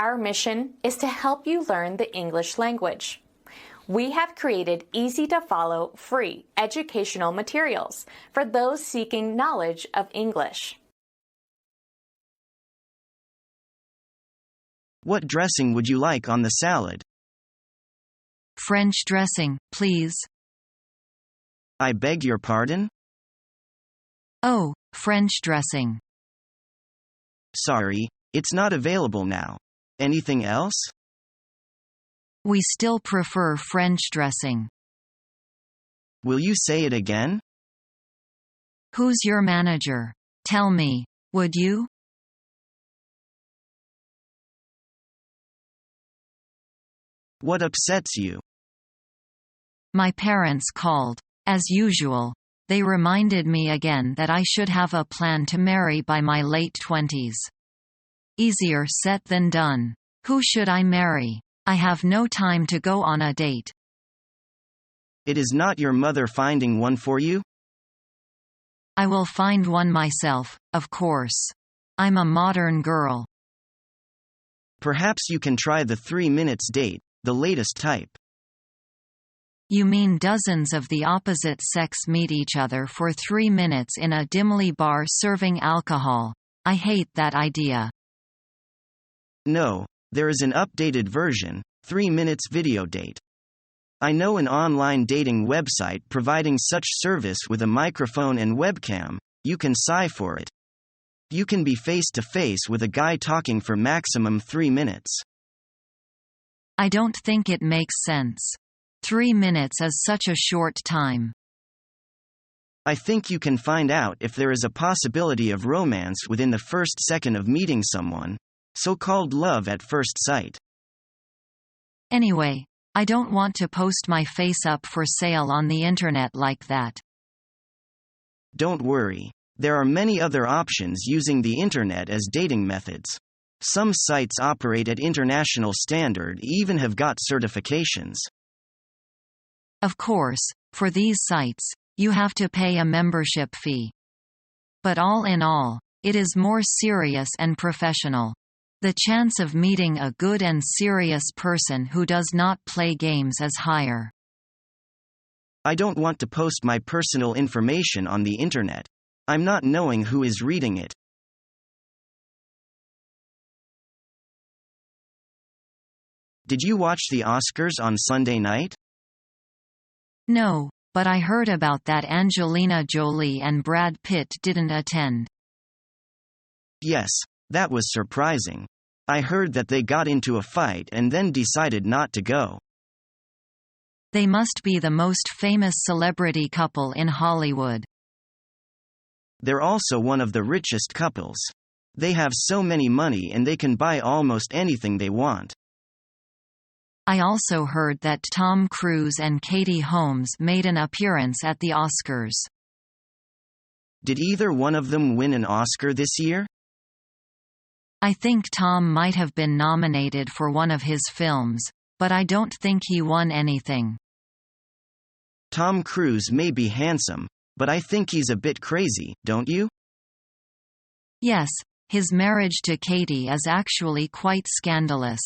Our mission is to help you learn the English language. We have created easy-to-follow, free educational materials for those seeking knowledge of English. What dressing would you like on the salad? French dressing, please. I beg your pardon? Oh, French dressing. Sorry, it's not available now. Anything else? We still prefer French dressing. Will you say it again? Who's your manager? Tell me, would you? What upsets you? My parents called. As usual, they reminded me again that I should have a plan to marry by my late 20s. Easier said than done. Who should I marry? I have no time to go on a date. It is not your mother finding one for you? I will find one myself, of course. I'm a modern girl. Perhaps you can try the 3 minutes date, the latest type. You mean dozens of the opposite sex meet each other for 3 minutes in a dimly bar serving alcohol. I hate that idea. No, there is an updated version, 3 minutes video date. I know an online dating website providing such service with a microphone and webcam. You can sign for it. You can be face to face with a guy talking for maximum 3 minutes. I don't think it makes sense. 3 minutes is such a short time. I think you can find out if there is a possibility of romance within the first second of meeting someone, so-called love at first sight. Anyway, I don't want to post my face up for sale on the internet like that. Don't worry. There are many other options using the internet as dating methods. Some sites operate at international standard, even have got certifications. Of course, for these sites, you have to pay a membership fee. But all in all, it is more serious and professional. The chance of meeting a good and serious person who does not play games is higher. I don't want to post my personal information on the internet. I'm not knowing who is reading it. Did you watch the Oscars on Sunday night? No, but I heard about that Angelina Jolie and Brad Pitt didn't attend. Yes, that was surprising. I heard that they got into a fight and then decided not to go. They must be the most famous celebrity couple in Hollywood. They're also one of the richest couples. They have so many money and they can buy almost anything they want. I also heard that Tom Cruise and Katie Holmes made an appearance at the Oscars. Did either one of them win an Oscar this year? I think Tom might have been nominated for one of his films, but I don't think he won anything. Tom Cruise may be handsome, but I think he's a bit crazy, don't you? Yes, his marriage to Katie is actually quite scandalous.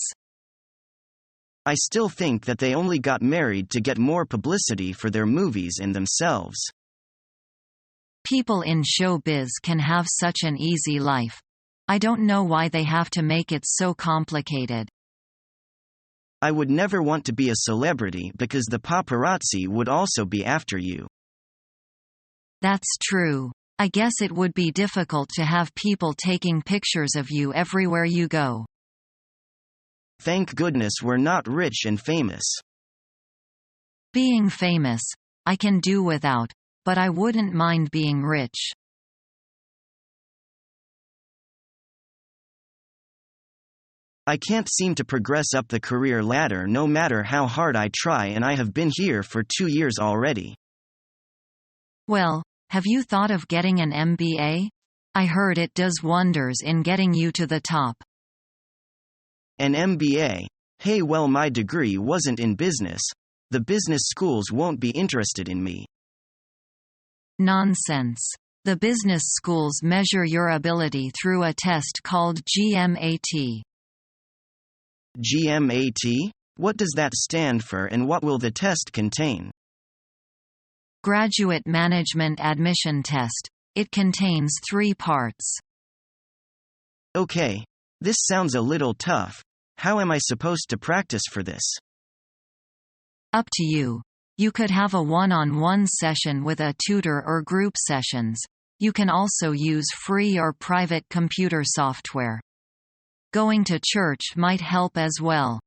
I still think that they only got married to get more publicity for their movies and themselves. People in showbiz can have such an easy life. I don't know why they have to make it so complicated. I would never want to be a celebrity because the paparazzi would also be after you. That's true. I guess it would be difficult to have people taking pictures of you everywhere you go. Thank goodness we're not rich and famous. Being famous, I can do without, but I wouldn't mind being rich. I can't seem to progress up the career ladder no matter how hard I try, and I have been here for 2 years already. Well, have you thought of getting an MBA? I heard it does wonders in getting you to the top. An MBA? Hey, well, my degree wasn't in business. The business schools won't be interested in me. Nonsense. The business schools measure your ability through a test called GMAT. GMAT? What does that stand for and what will the test contain? Graduate Management Admission Test. It contains 3 parts. Okay. This sounds a little tough. How am I supposed to practice for this? Up to you. You could have a one-on-one session with a tutor or group sessions. You can also use free or private computer software. Going to church might help as well.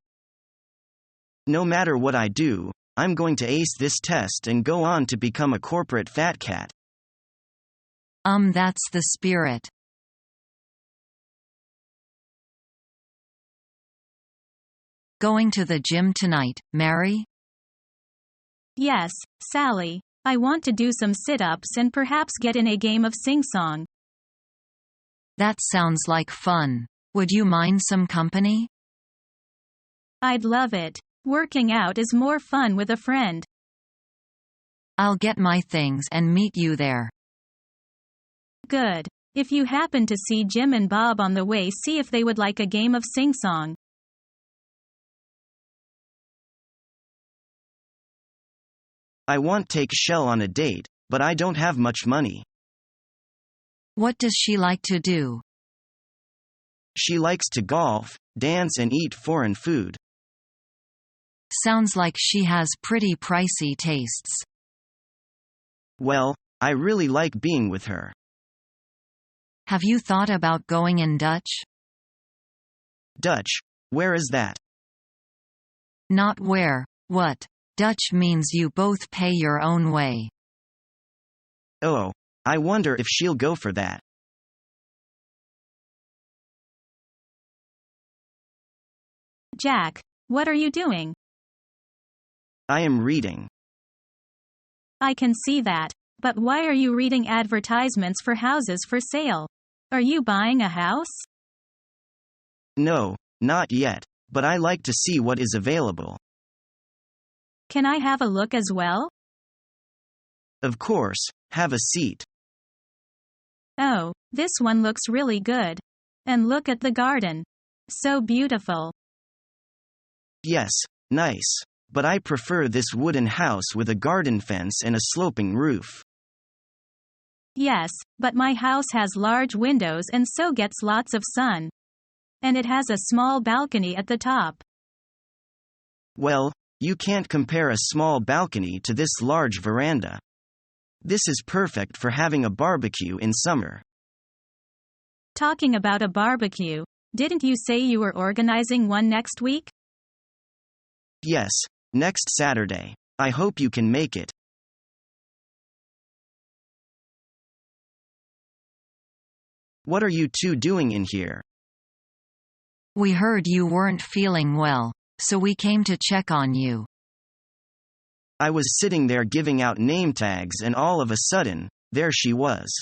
No matter what I do, I'm going to ace this test and go on to become a corporate fat cat. That's the spirit. Going to the gym tonight, Mary? Yes, Sally. I want to do some sit-ups and perhaps get in a game of sing-song. That sounds like fun. Would you mind some company? I'd love it. Working out is more fun with a friend. I'll get my things and meet you there. Good. If you happen to see Jim and Bob on the way, see if they would like a game of sing-song. I want to take Shell on a date, but I don't have much money. What does she like to do? She likes to golf, dance and eat foreign food. Sounds like she has pretty pricey tastes. Well, I really like being with her. Have you thought about going in Dutch? Dutch? Where is that? Not where, what? Dutch means you both pay your own way. Oh, I wonder if she'll go for that. Jack, what are you doing? I am reading. I can see that. But why are you reading advertisements for houses for sale? Are you buying a house? No, not yet, but I like to see what is available. Can I have a look as well? Of course, have a seat. Oh, this one looks really good. And look at the garden. So beautiful. Yes, nice. But I prefer this wooden house with a garden fence and a sloping roof. Yes, but my house has large windows and so gets lots of sun. And it has a small balcony at the top. Well, you can't compare a small balcony to this large veranda. This is perfect for having a barbecue in summer. Talking about a barbecue, didn't you say you were organizing one next week? Yes, next Saturday. I hope you can make it. What are you two doing in here? We heard you weren't feeling well, so we came to check on you. I was sitting there giving out name tags and all of a sudden, there she was.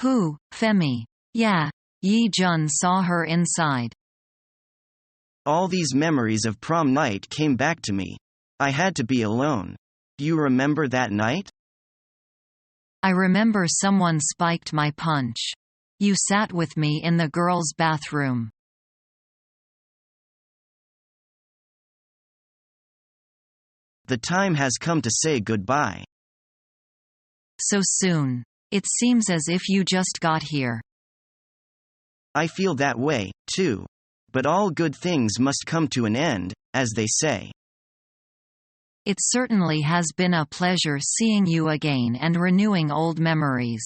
Who, Femi? Yeah, Yi Jun saw her inside. All these memories of prom night came back to me. I had to be alone. You remember that night? I remember someone spiked my punch. You sat with me in the girls' bathroom. The time has come to say goodbye. So soon. It seems as if you just got here. I feel that way, too. But all good things must come to an end, as they say. It certainly has been a pleasure seeing you again and renewing old memories.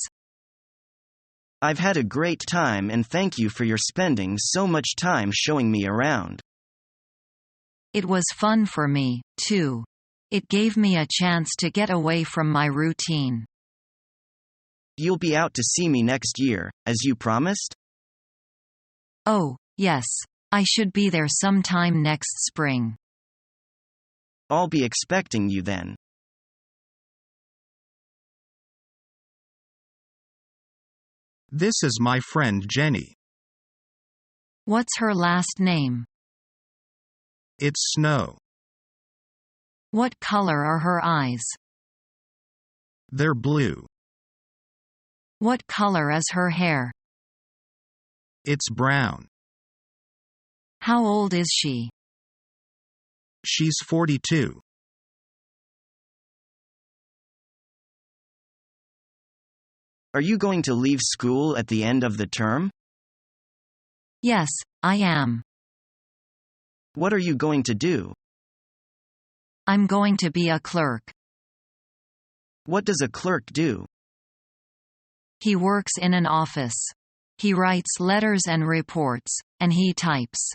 I've had a great time and thank you for your spending so much time showing me around. It was fun for me, too. It gave me a chance to get away from my routine. You'll be out to see me next year, as you promised? Oh, yes. I should be there sometime next spring. I'll be expecting you then. This is my friend Jenny. What's her last name? It's Snow. What color are her eyes? They're blue. What color is her hair? It's brown. How old is she? She's 42. Are you going to leave school at the end of the term? Yes, I am. What are you going to do? I'm going to be a clerk. What does a clerk do? He works in an office. He writes letters and reports, and he types.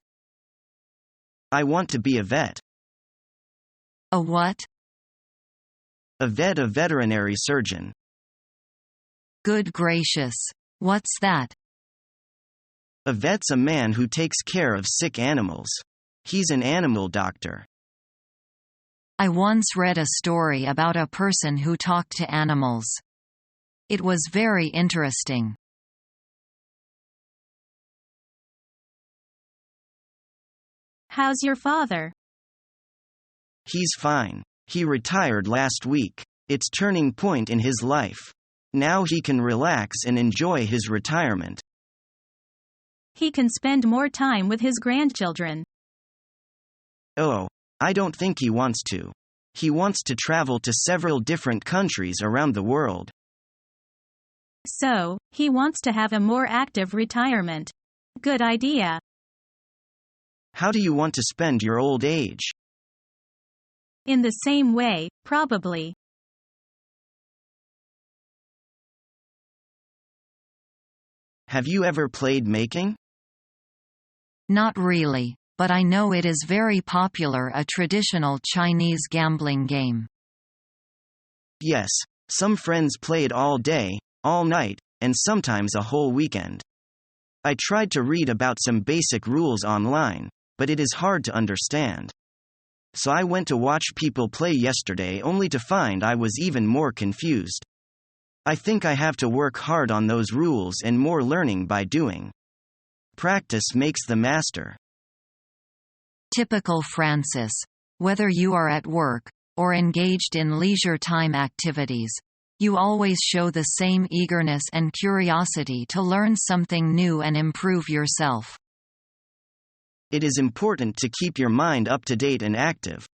I want to be a vet. A what? A vet, a veterinary surgeon. Good gracious. What's that? A vet's a man who takes care of sick animals. He's an animal doctor. I once read a story about a person who talked to animals. It was very interesting. How's your father? He's fine. He retired last week. It's turning point in his life. Now he can relax and enjoy his retirement. He can spend more time with his grandchildren. Oh, I don't think he wants to. He wants to travel to several different countries around the world. So, he wants to have a more active retirement. Good idea. How do you want to spend your old age? In the same way, probably. Have you ever played making? Not really, but I know it is very popular, a traditional Chinese gambling game. Yes, some friends play it all day, all night, and sometimes a whole weekend. I tried to read about some basic rules online, but it is hard to understand. So I went to watch people play yesterday only to find I was even more confused. I think I have to work hard on those rules and more learning by doing. Practice makes the master. Typical Francis. Whether you are at work, or engaged in leisure time activities, you always show the same eagerness and curiosity to learn something new and improve yourself. It is important to keep your mind up to date and active.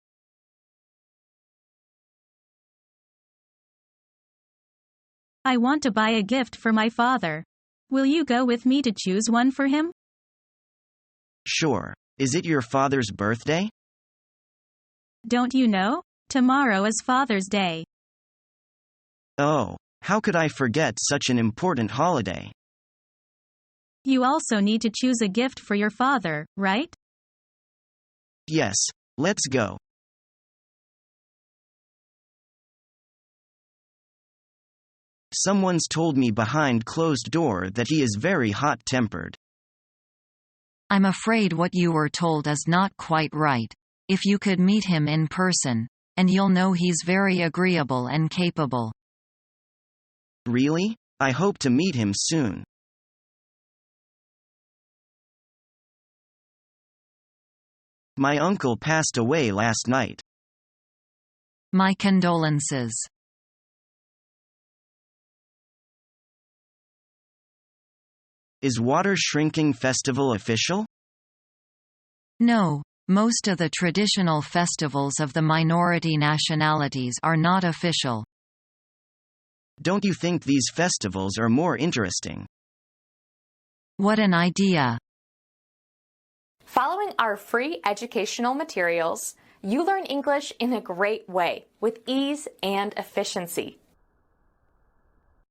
I want to buy a gift for my father. Will you go with me to choose one for him? Sure. Is it your father's birthday? Don't you know? Tomorrow is Father's Day. Oh, how could I forget such an important holiday? You also need to choose a gift for your father, right? Yes, let's go. Someone's told me behind closed door that he is very hot-tempered. I'm afraid what you were told is not quite right. If you could meet him in person, and you'll know he's very agreeable and capable. Really? I hope to meet him soon. My uncle passed away last night. My condolences. Is Water Shrinking Festival official? No, most of the traditional festivals of the minority nationalities are not official. Don't you think these festivals are more interesting? What an idea! Following our free educational materials, you learn English in a great way with ease and efficiency.